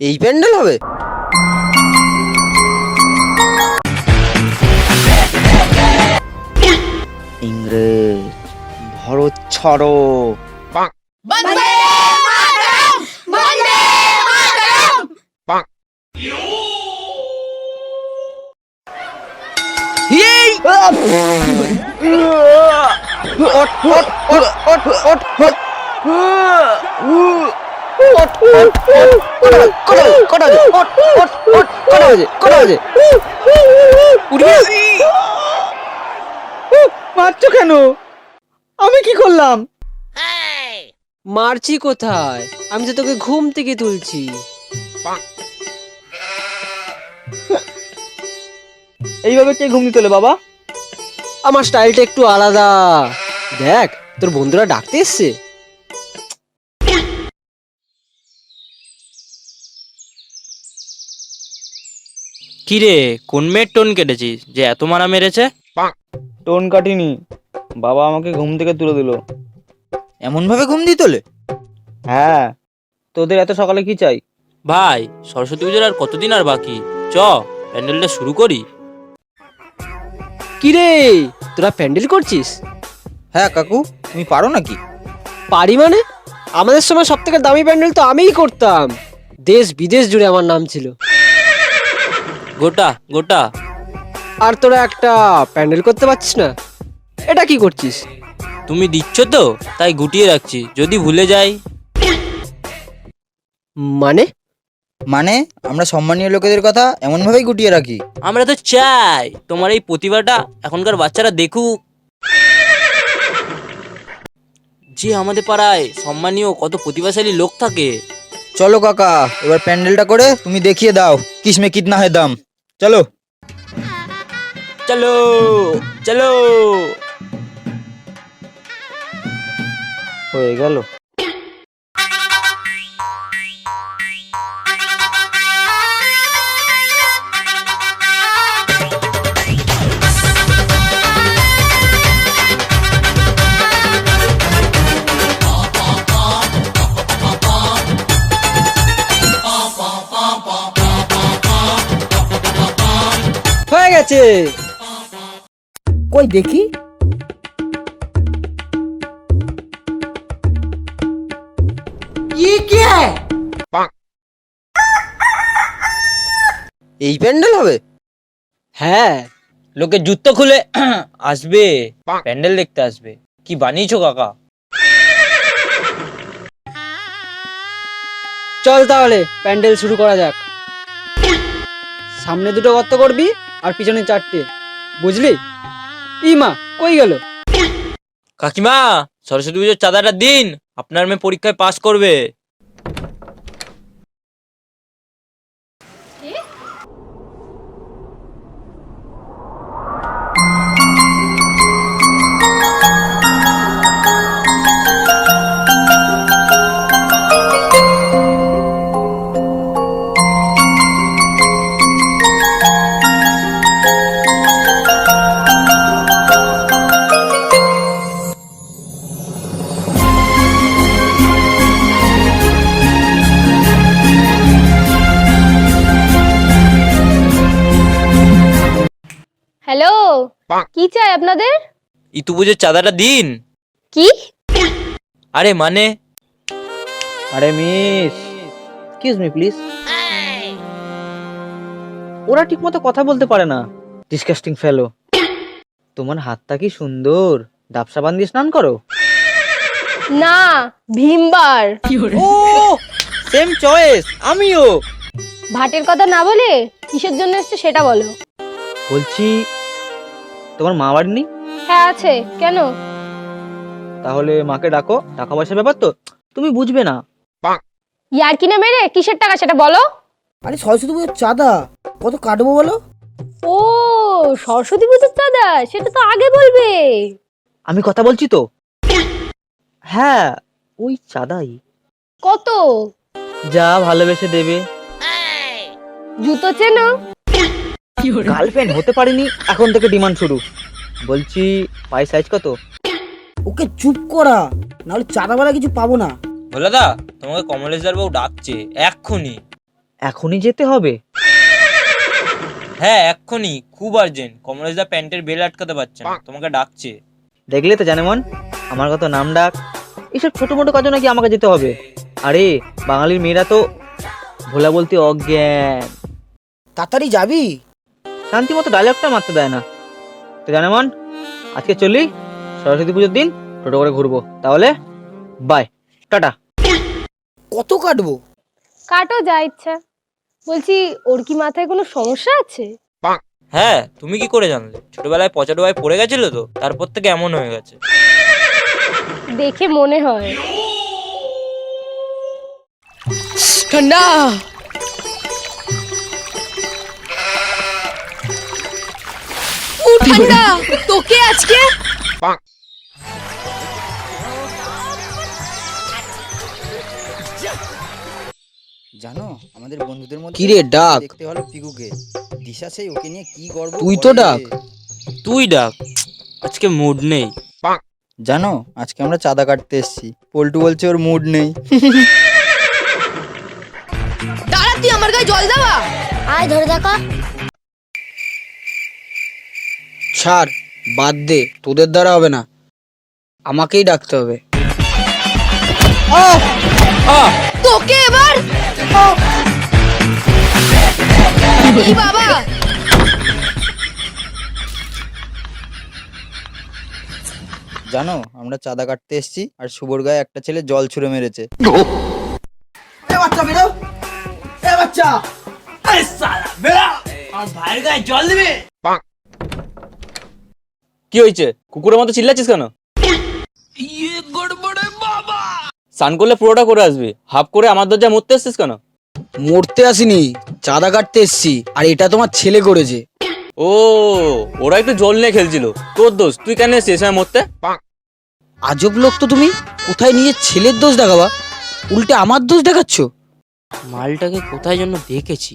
এই প্যান্ডেল হবে? ইংরেজ ভারত ছাড়ো। বন্দে মাতরম, বন্দে মাতরম। মারছো কেন? আমি কি করলাম? মারছি কোথায়? আমি তো তোকে ঘুম থেকে তুলছি। এইভাবে কে ঘুম তোলে বাবা? আমার স্টাইলটা একটু আলাদা। দেখ তোর বন্ধুরা ডাকতে এসছে। কিরে, কোন মেয়ের টোন কেটেছিস যে এত মারা মেরেছে? টোন কাটিনি, বাবা আমাকে ঘুম থেকে তুলে দিল। এমন ভাবে ঘুম দিয়ে তোলে? হ্যাঁ, তোদের এত সকালে কি চাই? ভাই, সরস্বতী পুজোর আর কতদিন আর বাকি? চ, প্যান্ডেলটা শুরু করি। কি রে, তোরা প্যান্ডেল করছিস? হ্যাঁ কাকু, তুমি পারো নাকি? পারি মানে? আমাদের সময় সব থেকে দামি প্যান্ডেল তো আমিই করতাম। দেশ বিদেশ জুড়ে আমার নাম ছিল। গোটা গোটা। আর তোরা একটা প্যান্ডেল করতে পারছিস না? এটা কি করছিস? তুমি দিচ্ছ তো, তাই গুটিয়ে রাখছি, যদি ভুলে যাই। মানে? মানে আমরা সম্মানীয় লোকেদের কথা এমন ভাবেই গুটিয়ে রাখি। আমরা তো চাই তোমার এই প্রতিভাটা এখনকার বাচ্চারা দেখুক, যে আমাদের পাড়ায় সম্মানীয় কত প্রতিভাশালী লোক থাকে। চলো কাকা, এবার প্যান্ডেলটা করে তুমি দেখিয়ে দাও কিসমে কিতনা হয় দাম। চলো চলো চলো। হয়ে গেল। হয়ে গেছে। কই দেখি। এই প্যান্ডেল হবে? হ্যাঁ, লোকে জুতো খুলে আসবে, প্যান্ডেল দেখতে আসবে। কি বানিয়েছো কাকা? চল তাহলে প্যান্ডেল শুরু করা যাক। সামনে দুটো গর্ত করবি আর পিছনে চারটে, বুঝলি? ইমা কই গেল? কাকিমা, সরস্বতী পুজোর চাঁদাটা দিন, আপনার মেয়ে পরীক্ষায় পাস করবে। হ্যালো, কি চাই আপনাদের? ইতু পুজোর চাঁদাটা দিন। কি? আরে মানে, আরে মিস, এক্সকিউজ মি প্লিজ। ওরা ঠিক মতো কথা বলতে পারে না। ডিসকাস্টিং ফেলো। তোমার হাতটা কি সুন্দর, ডাব সাবান দিয়ে স্নান করো? না, ভীমবার। ও সেম চয়েস, আমিও। ভাটের কথা না বলে কিসের জন্য এসছে সেটা বলো। বলছি তোমার মা বাড়ি নেই? হ্যাঁ আছে, কেন? তাহলে মাকে ডাকো, টাকা পয়সার ব্যাপার তো, তুমি বুঝবে না। ইয়ার কিনে মেরে কিসের টাকা সেটা বলো। আরে সরস্বতী পুজোর চাঁদা কত কাটবো বলো? ও, সরস্বতী পুজোর চাঁদা, সেটা তো আগে বলবে। আমি কথা বলছি তো। হ্যাঁ, ওই চাঁদাই। কত? যা ভালোবেসে দেবে। জুতো চেনো? গার্লফ্রেন্ড হতে পারিনি, এখন থেকে ডিমান্ড শুরু। বলছি পাই সাইজ কত? ওকে চুপ করা, নাহলে চাঁদাবেলা কিছু পাবো না। ভোলাদা, তোমাকে কমলেশদার বাবু ডাকছে এক্ষুনি। এখনই যেতে হবে? হ্যাঁ এক্ষুনি, খুব আর্জেন্ট। কমলেশদা প্যান্টের বেল আটকাতে পারছে না, তোমাকে ডাকছে। দেখলে তো জানেমন, আমার কত নাম ডাক। এইসব ছোট মোটো কাজও নাকি আমাকে যেতে হবে? আরে বাঙালির মেয়েরা তো ভোলা বলতে অজ্ঞান। তাড়াতাড়ি যাবি? শান্তি মতো ডায়লগটা মারতে দেয় না। তো জানেমন, আজকে চলি, সরস্বতী পুজোর দিন টোটো করে ঘুরবো। তাহলে বাই, টাটা। কত কাটবো? কাটো যা ইচ্ছা। বলছি, ওর কি মাথায় কোনো সমস্যা আছে? হ্যাঁ, তুমি কি করে জানলে? ছোটবেলায় পচা ডোবায় পড়ে গেছিল তো, তারপর থেকে এমন হয়ে গেছে। দেখে মনে হয়। ঠান্ডা। ও ঠান্ডা, তোকে আজকে জানো আমাদের বন্ধুদের মধ্যে কি রে, ডাক? দেখতে হলো পিকুকে। দিশা সেই ওকে নিয়ে কি গর্ব তুই তো করে। ডাক। তুই ডাক, আজকে মুড নেই। জানো আজকে আমরা চাঁদা কাটতে এসেছি, পল্টু বলছে ওর মুড নেই। দাঁড়া, তুই আমার গায়ে জল দেওয়া। আয় ধরে দেখা। ছাড়, বাদ দে, তোদের দ্বারা হবে না, আমাকেই ডাকতে হবে। তোকে এবার এই বাবা। জানো আমরা চাঁদা কাটতে এসেছি আর শুভর গায়ে একটা ছেলে জল ছুঁড়ে মেরেছে। বাচ্চা বেরো, বাচ্চা। কি হয়েছে? কুকুরের মতো চিল্লাচ্ছিস কেন? স্নান করলে পুরোটা করে আসবি, হাফ করে আমার দরজায় মরতে এসছিস কেন? মরতে আসিনি, চাঁদা কাটতে এসছি, আর এটা তোমার ছেলে করেছে। ও, ওরা একটু জল নিয়ে খেলছিল, তোর দোষ। তুই কেন এসছিস এসময় মরতে? আজব লোক তো তুমি, কোথায় নিজের ছেলের দোষ দেখাবা, উল্টে আমার দোষ দেখাচ্ছ। মালটাকে কোথায় জন্য দেখেছি।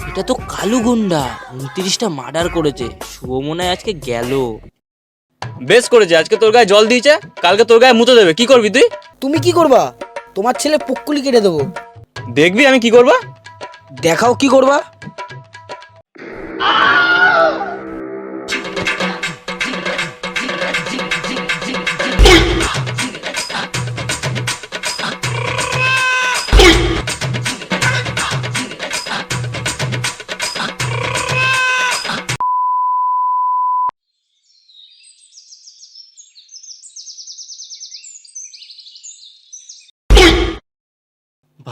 এটা তো কালু গুন্ডা, 29টা মার্ডার করেছে। শুভ মনে হয় আজকে গেল। বেশ করেছে, আজকে তোর গায়ে জল দিয়েছে, কালকে তোর গায়ে মুতে দেবে। কি করবি তুই? তুমি কি করবা? তোমার ছেলে পক্কুলি কেটে দেবো। দেখবি আমি কি করবা। দেখাও কি করবা।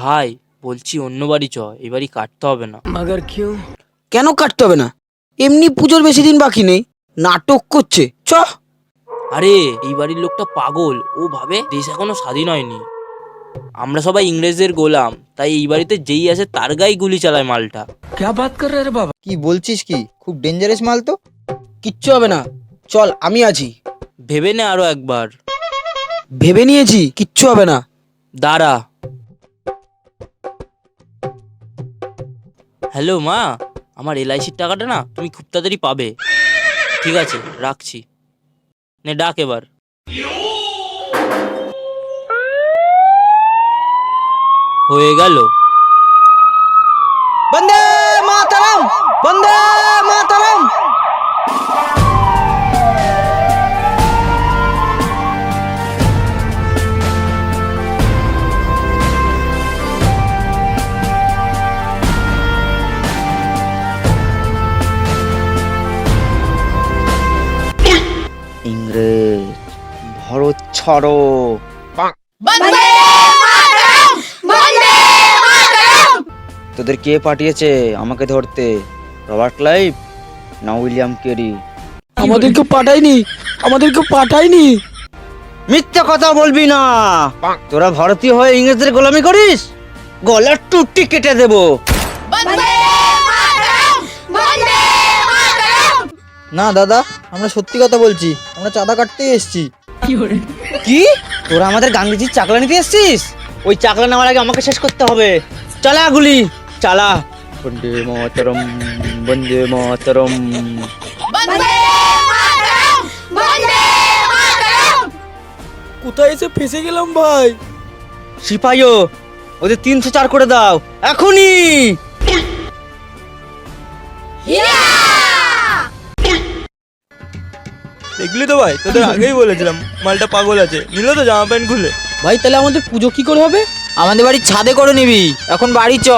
ভাই বলছি অন্য বাড়ি চ, এই বাড়ি কাটতে হবে না। কেন কাটতে হবে না? এমনি পুজোর বেশি দিন বাকি নেই, নাটক করছে। চ। আরে এই বাড়ির লোকটা পাগল, ও ভাবে দেশ এখনো স্বাধীন হয়নি। আমরা সবাই ইংরেজদের গোলাম, তাই এই বাড়িতে যেই আসে তার গায়ে গুলি চালায় মালটা। কি বলছিস কি? খুব ডেঞ্জারাস মাল তো। কিচ্ছু হবে না, চল আমি আছি। ভেবে নে আরো একবার। ভেবে নিয়েছি, কিচ্ছু হবে না। দাঁড়া। হ্যালো মা, আমার এলআইসির টাকাটা না তুমি খুব তাড়াতাড়ি পাবে। ঠিক আছে, রাখছি। নে ডাক এবার। হয়ে গেল। বন্দে মাতরম, বন্দে মাতরম। ইংরেজ ভরত ছড়ো। বন্দে মাতরম, বন্দে মাতরম। তোদের কে পাঠিয়েছে আমাকে ধরতে? রবার্ট ক্লাইভ না উইলিয়াম কেরি? আমাদেরকে পাঠায়নি, আমাদেরকে পাঠায়নি। মিথ্যা কথা বলবি না। তোরা ভারতীয় হয়ে ইংরেজদের গোলামি করিস? গলার টুটি কেটে দেবো। বন্দে মাতরম, বন্দে মাতরম। না দাদা, আমরা সত্যি কথা বলছি, আমরা চাঁদা কাটতেই এসেছি। কি? তোরা আমাদের গান্ধীজির চাকলা নিতে এসছিস? ওই চাকলা নেওয়ার আগে আমাকে শেষ করতে হবে। চালা গুলি চালা। বন্দে মাতরম, বন্দে মাতরম। বন্দে মাতরম, বন্দে মাতরম। কোথায় এসে ফেসে গেলাম ভাই। সিপাইও ওদের 304 করে দাও এখনই। দেখলি তো ভাই, তোদের আগেই বলেছিলাম মালটা পাগল আছে, নিল তো জামা প্যান্ট খুলে। ভাই তাহলে আমাদের পুজো কি করে হবে? আমাদের বাড়ির ছাদে করে নিবি, এখন বাড়ি চ।